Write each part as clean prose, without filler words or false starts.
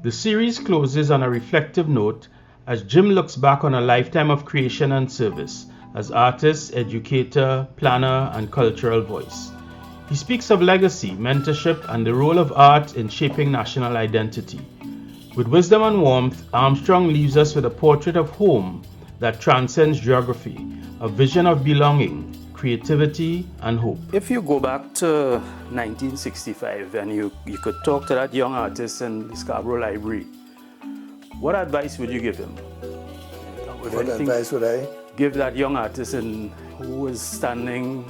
The series closes on a reflective note as Jim looks back on a lifetime of creation and service as artist, educator, planner, and cultural voice. He speaks of legacy, mentorship, and the role of art in shaping national identity. With wisdom and warmth, Armstrong leaves us with a portrait of home that transcends geography, a vision of belonging, creativity, and hope. If you go back to 1965 and you could talk to that young artist in the Scarborough Library, what advice would you give him? What advice would I give that young artist who was standing,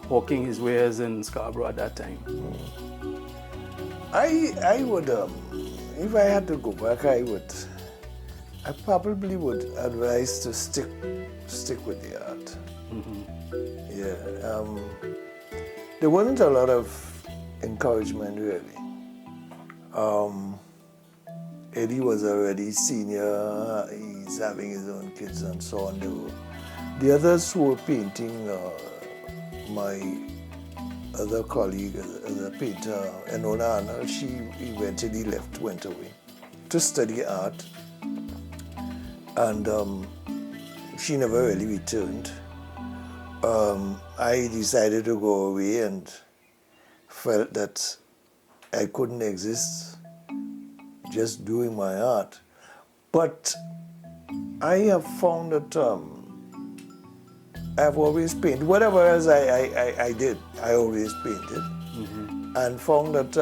hawking his wares in Scarborough at that time? I would, if I had to go back, I probably would advise to stick with the art. Yeah, there wasn't a lot of encouragement really. Eddie was already senior, he's having his own kids and so on. The others who were painting, my other colleague, the painter, Enola Arnold, she eventually went away to study art, and she never really returned. I decided to go away and felt that I couldn't exist just doing my art. But I have found that I've always painted. Whatever else I did, I always painted. And found that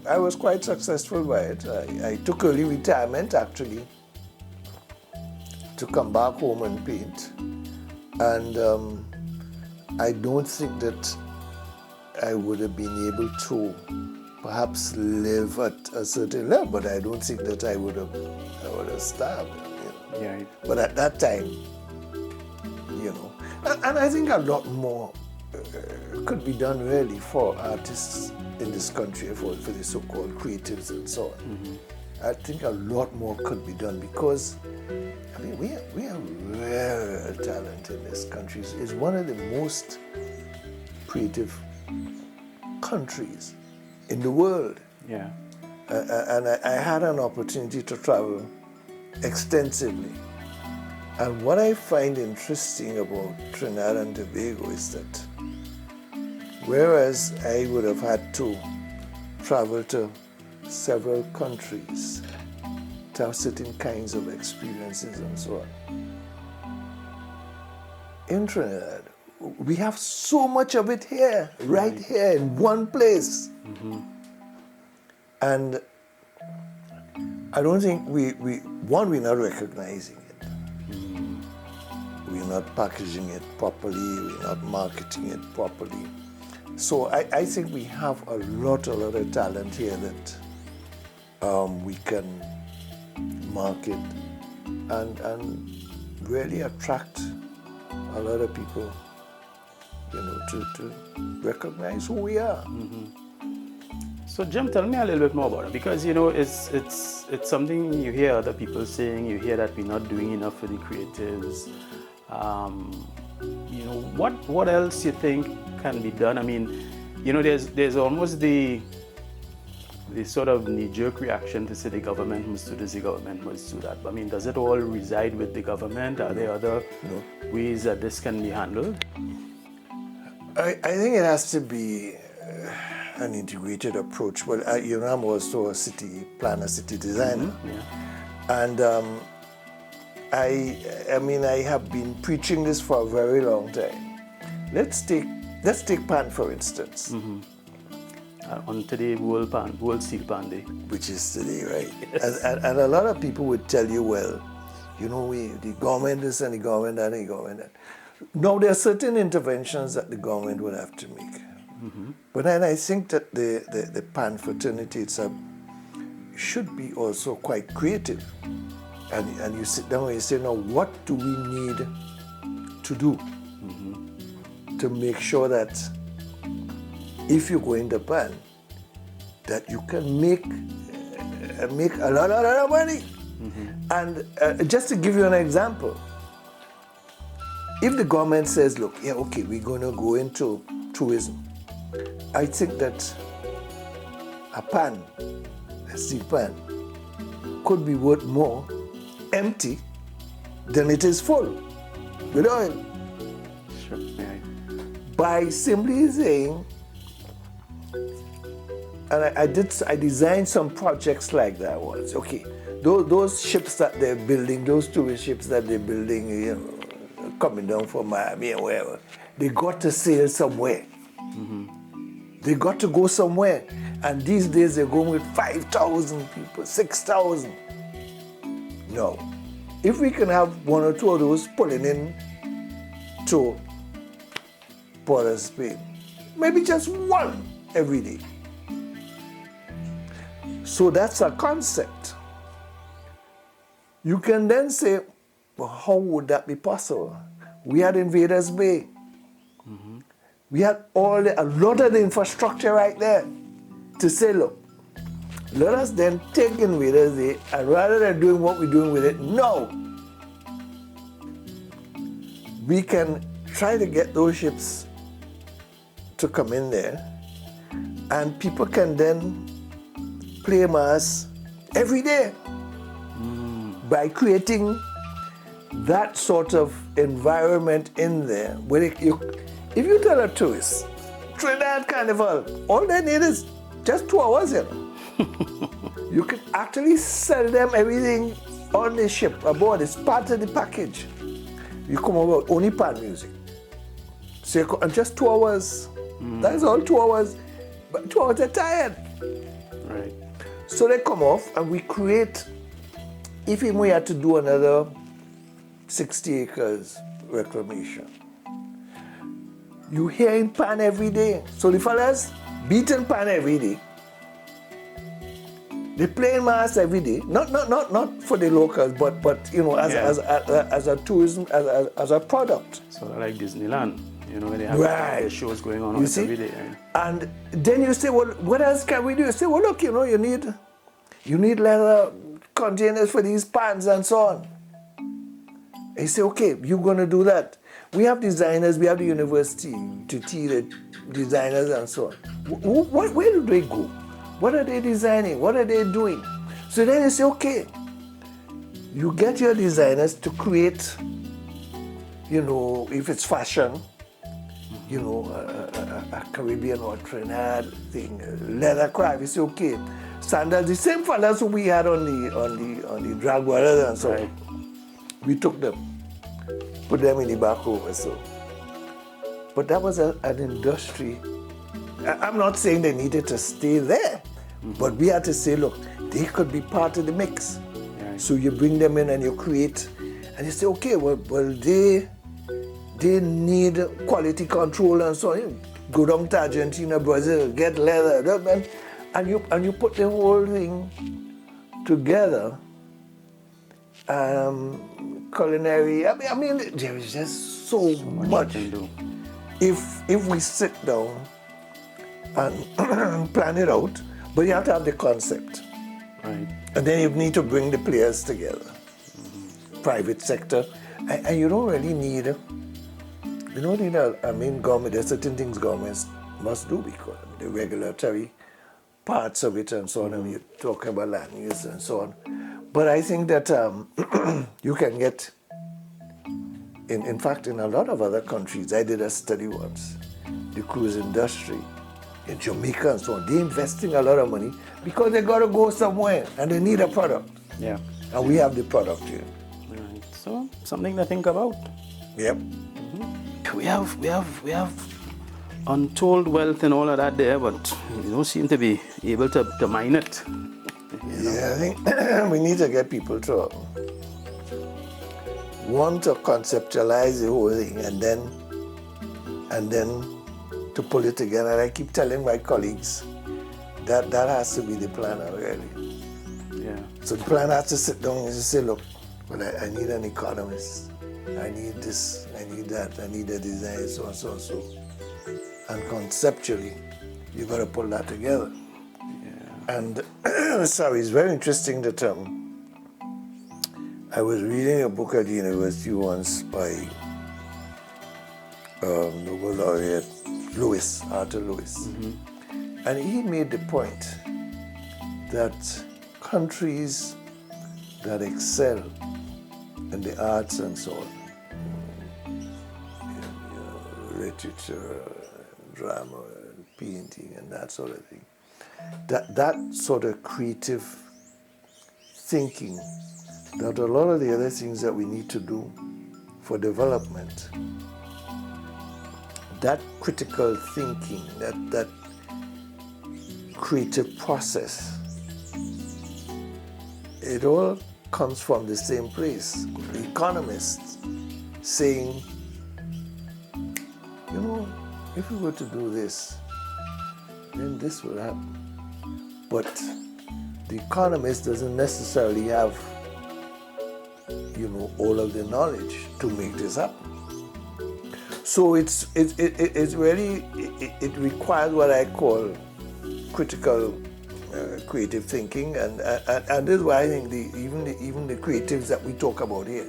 I was quite successful by it. I took early retirement actually to come back home and paint. And I don't think that I would have been able to perhaps live at a certain level, but I don't think that I would have starved. You know. Yeah. But at that time, and I think a lot more could be done really for artists in this country, for the so-called creatives and so on. I think a lot more could be done because, I mean, we have rare talent in this country. It's one of the most creative countries in the world. Yeah. And I had an opportunity to travel extensively. And what I find interesting about Trinidad and Tobago is that whereas I would have had to travel to several countries to have certain kinds of experiences and so on, in Trinidad, we have so much of it here, right here in one place. And I don't think we're not recognizing it. We're not packaging it properly, we're not marketing it properly. So I think we have a lot of talent here that we can market and really attract a lot of people, to recognize who we are. So Jim, tell me a little bit more about it, because it's something you hear other people saying. You hear that we're not doing enough for the creatives. What else you think can be done? I mean, there's almost the sort of knee-jerk reaction to say the government must do this, the government must do that. But I mean, does it all reside with the government? Are there other ways that this can be handled? I think it has to be an integrated approach. Well, I'm also a city planner, city designer. And I have been preaching this for a very long time. Let's take Pan, for instance. On today, World Steel Pan Day. Which is today, right? Yes. And a lot of people would tell you, well, the government this and the government that and the government that. Now, there are certain interventions that the government would have to make. But then I think that the Pan fraternity itself should be also quite creative. And you sit down and you say, now, what do we need to do to make sure that if you go into Pan, that you can make a lot of money? And just to give you an example, if the government says, look, we're going to go into tourism, I think that a steel pan, could be worth more empty than it is full with oil. Sure. Yeah. By simply saying, and I designed some projects like that once. Okay, those ships that they're building, those tourist ships that they're building, you know, coming down from Miami or wherever, they got to sail somewhere. They got to go somewhere. And these days they're going with 5,000 people, 6,000. No. If we can have one or two of those pulling in to Port of Spain, maybe just one every day. So that's a concept. You can then say, well, how would that be possible? We had Invaders Bay. We had a lot of the infrastructure right there to say, look, let us then take Invaders Bay, and rather than doing what we're doing with it, no. We can try to get those ships to come in there, and people can then play mass every day by creating that sort of environment in there. Where if you tell a tourist, Trinidad Carnival, all they need is just 2 hours, you know. You can actually sell them everything on the ship aboard. It's part of the package. You come over, only pan music. So you and just 2 hours. That's all 2 hours. But 2 hours, they're tired. Right. So they come off and we create, if we had to do another 60 acres reclamation, you hear in pan every day. So the fellas beating pan every day. They play mass every day. Not for the locals, but you know, as a tourism, as a product. Sort of like Disneyland, you know, when they have Right. shows going on You see? every day. Yeah. And then you say, well, what else can we do? You say, well, look, you know, you need leather containers for these pans and so on. And you say, okay, you're going to do that. We have designers, we have the university to teach the designers and so on. Where do they go? What are they designing? What are they doing? So then you say, okay, you get your designers to create, you know, if it's fashion, you know, a Caribbean or Trinidad thing, leather craft. You say, okay, sandals, the same fellas who we had on the drag brothers and so on. We took them, put them in the back over. So, but that was an industry. I'm not saying they needed to stay there, but we had to say, look, they could be part of the mix. Right. So you bring them in and you create, and you say, okay, well they need quality control and so on. You go down to Argentina, Brazil, get leather, and you put the whole thing together. Culinary. I mean, there is just so much. You can do. If we sit down and plan it out, but you have to have the concept, Right. and then you need to bring the players together, private sector, and you don't really need. You don't need government. There's certain things governments must do because the regulatory parts of it and so on. And you're talking about land use and so on. But I think that you can get, in fact, in a lot of other countries, I did a study once, the cruise industry in Jamaica and so on, they're investing a lot of money because they got to go somewhere and they need a product. Yeah. And we have the product here. Right. So something to think about. Yep. We have untold wealth and all of that there, but we don't seem to be able to mine it. Yeah, I think we need to get people to want to conceptualize the whole thing and then to pull it together. And I keep telling my colleagues that has to be the planner, really. Yeah. So the planner has to sit down and just say, look, well, I need an economist. I need this, I need that, I need a design, so on, so on, so. And conceptually, you got to pull that together. And sorry, it's very interesting that I was reading a book at the university once by Nobel laureate Arthur Lewis. And he made the point that countries that excel in the arts and so on, literature, drama, painting, and that sort of thing. That sort of creative thinking, that a lot of the other things that we need to do for development, that critical thinking, that creative process, it all comes from the same place. The economists saying, you know, if we were to do this, then this will happen. But the economist doesn't necessarily have, you know, all of the knowledge to make this happen. So it's really, it requires what I call critical creative thinking, and this is why I think even the creatives that we talk about here.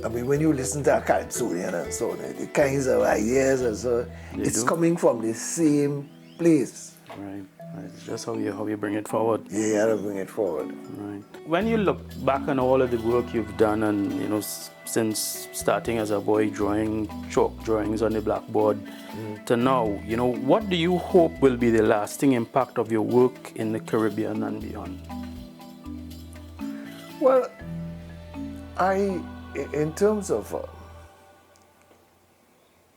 I mean, when you listen to Akatsurian and so on, the kinds of ideas and so, it's coming from the same place. Right. It's just how you bring it forward. Yeah, you gotta bring it forward. Right. When you look back on all of the work you've done, and you know, since starting as a boy drawing chalk drawings on the blackboard to now, you know, what do you hope will be the lasting impact of your work in the Caribbean and beyond? Well, in terms of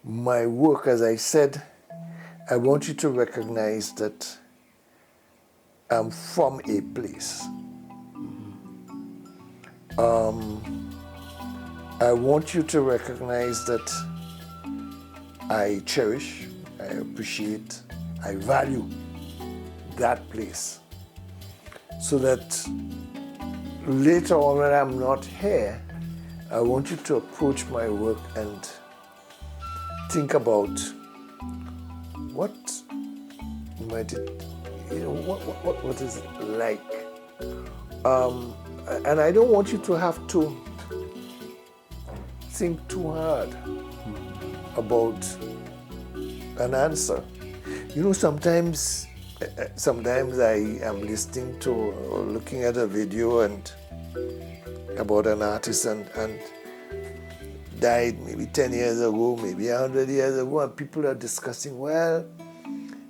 my work, as I said, I want you to recognize that I'm from a place. I want you to recognize that I cherish, I appreciate, I value that place. So that later on when I'm not here, I want you to approach my work and think about what might it, you know, what is it like? And I don't want you to have to think too hard about an answer. You know, sometimes I am listening to or looking at a video and about an artist and died maybe 10 years ago, maybe 100 years ago, and people are discussing, well,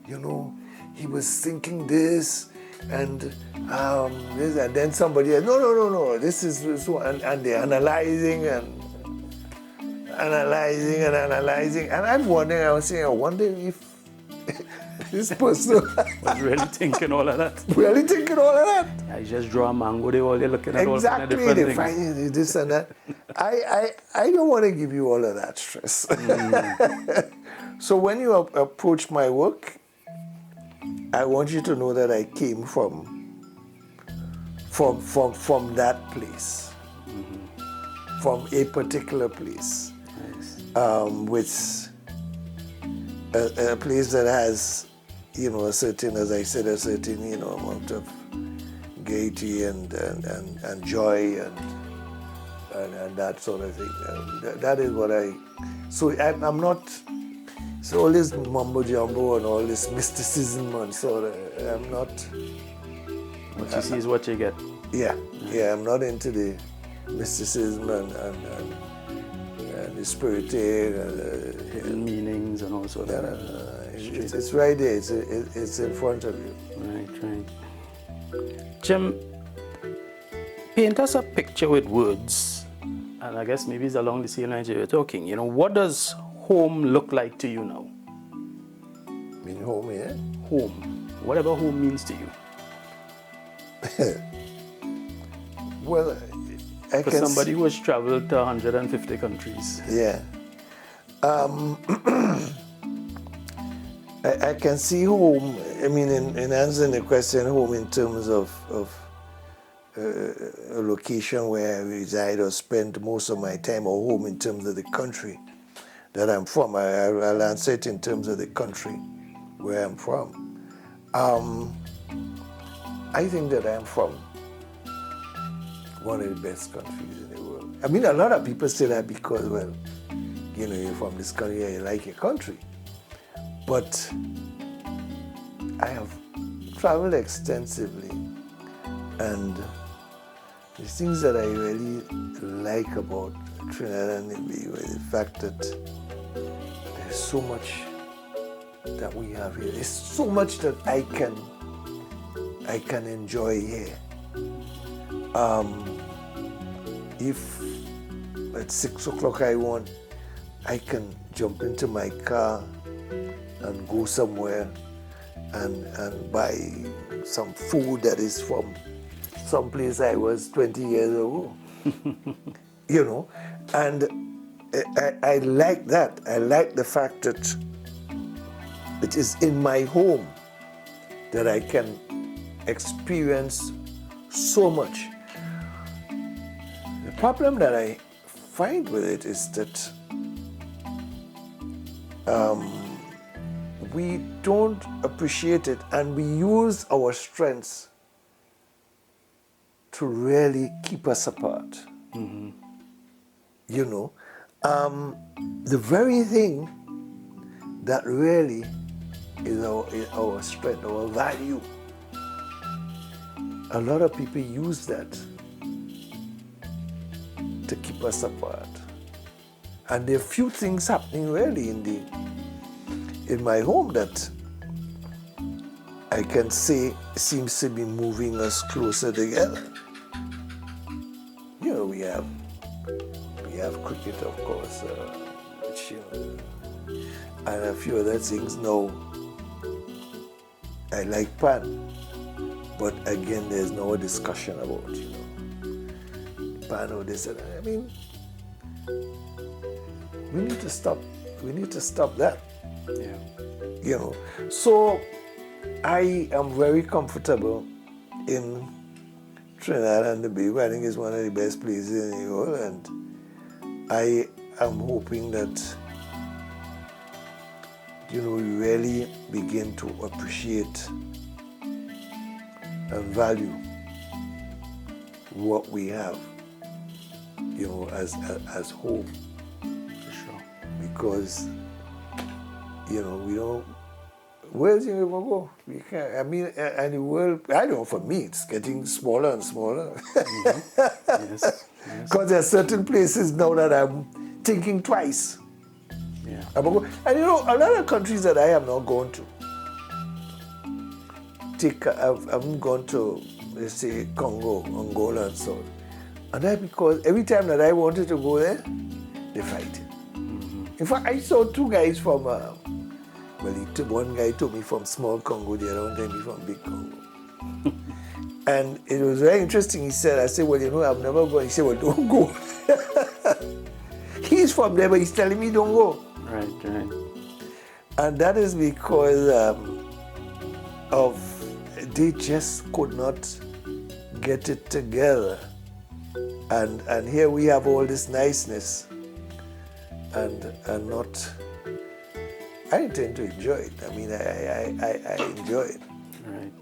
you know, he was thinking this and this, and then somebody else, no, this is so, and they're analyzing, and I'm wondering, I wonder if this person was really thinking all of that. Yeah, you just draw a mango, they're looking at all kind of different they things. find this and that. I don't want to give you all of that stress. So when you approach my work, I want you to know that I came from that place, from a particular place, with a place that has, you know, a certain, as I said, a certain, you know, amount of gaiety and joy and that sort of thing. That is what I'm not. So all this mumbo jumbo and all this mysticism and sort of, I'm not. What you see is what you get. Yeah, I'm not into the mysticism and the spiritual hidden meanings and all sorts of that. It's right there. It's in front of you. Right. Jim, paint us a picture with words, and I guess maybe it's along the same lines you're talking. You know, what does home look like to you now? You mean home, yeah? Home. Whatever home means to you. Well, For somebody who has traveled to 150 countries. Yeah. I can see home, I mean, in answering the question, home in terms of a location where I reside or spend most of my time, or home in terms of the country that I'm from. I'll answer it in terms of the country where I'm from. I think that I'm from one of the best countries in the world. I mean, a lot of people say that because, well, you know, you're from this country and you like your country. But I have traveled extensively, and the things that I really like about Trinidad and Tobago is the fact that there's so much that we have here. There's so much that I can enjoy here. If at 6 o'clock I can jump into my car and go somewhere and buy some food that is from some place I was 20 years ago. You know, and I like that. I like the fact that it is in my home that I can experience so much. The problem that I find with it is that we don't appreciate it, and we use our strengths to really keep us apart. Mm-hmm. You know, the very thing that really is our strength, our value. A lot of people use that to keep us apart. And there are few things happening really in my home that I can say seems to be moving us closer together. You know, we have cricket, of course, which, you know, and a few other things. Now, I like pan, but again, there's no discussion about, you know, pan or this and that. I mean, we need to stop that. Yeah. You know, so I am very comfortable in Trinidad and Tobago. I think it's one of the best places in the world, and I am hoping that, you know, we really begin to appreciate and value what we have, you know, as home. For sure. Because, you know, we don't. Where's it going to go? We can't. I mean, and the world. I know. For me, it's getting smaller and smaller. Mm-hmm. Yes. Because there are certain places now that I'm thinking twice. Yeah. And you know, a lot of countries that I have not gone to. I've gone to, let's say, Congo, Angola, and so on. And that's because every time that I wanted to go there, they fight. Mm-hmm. In fact, I saw two guys from, one guy took me from small Congo, the other one took me from big Congo. And it was very interesting. He said, I said, well, you know, I've never gone. He said, well, don't go. He's from there, but he's telling me don't go. Right. And that is because they just could not get it together. And here we have all this niceness and not. I intend to enjoy it. I mean, I enjoy it. Right.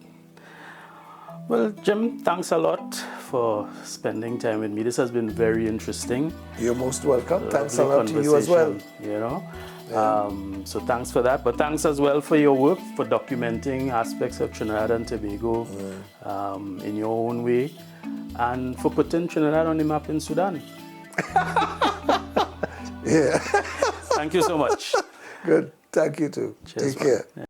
Well, Jim, thanks a lot for spending time with me. This has been very interesting. You're most welcome. Thanks a lot to you as well. You know, yeah. So thanks for that. But thanks as well for your work, for documenting aspects of Trinidad and Tobago in your own way, and for putting Trinidad on the map in Sudan. Yeah. Thank you so much. Good. Thank you too. Cheers, Take care. Yeah.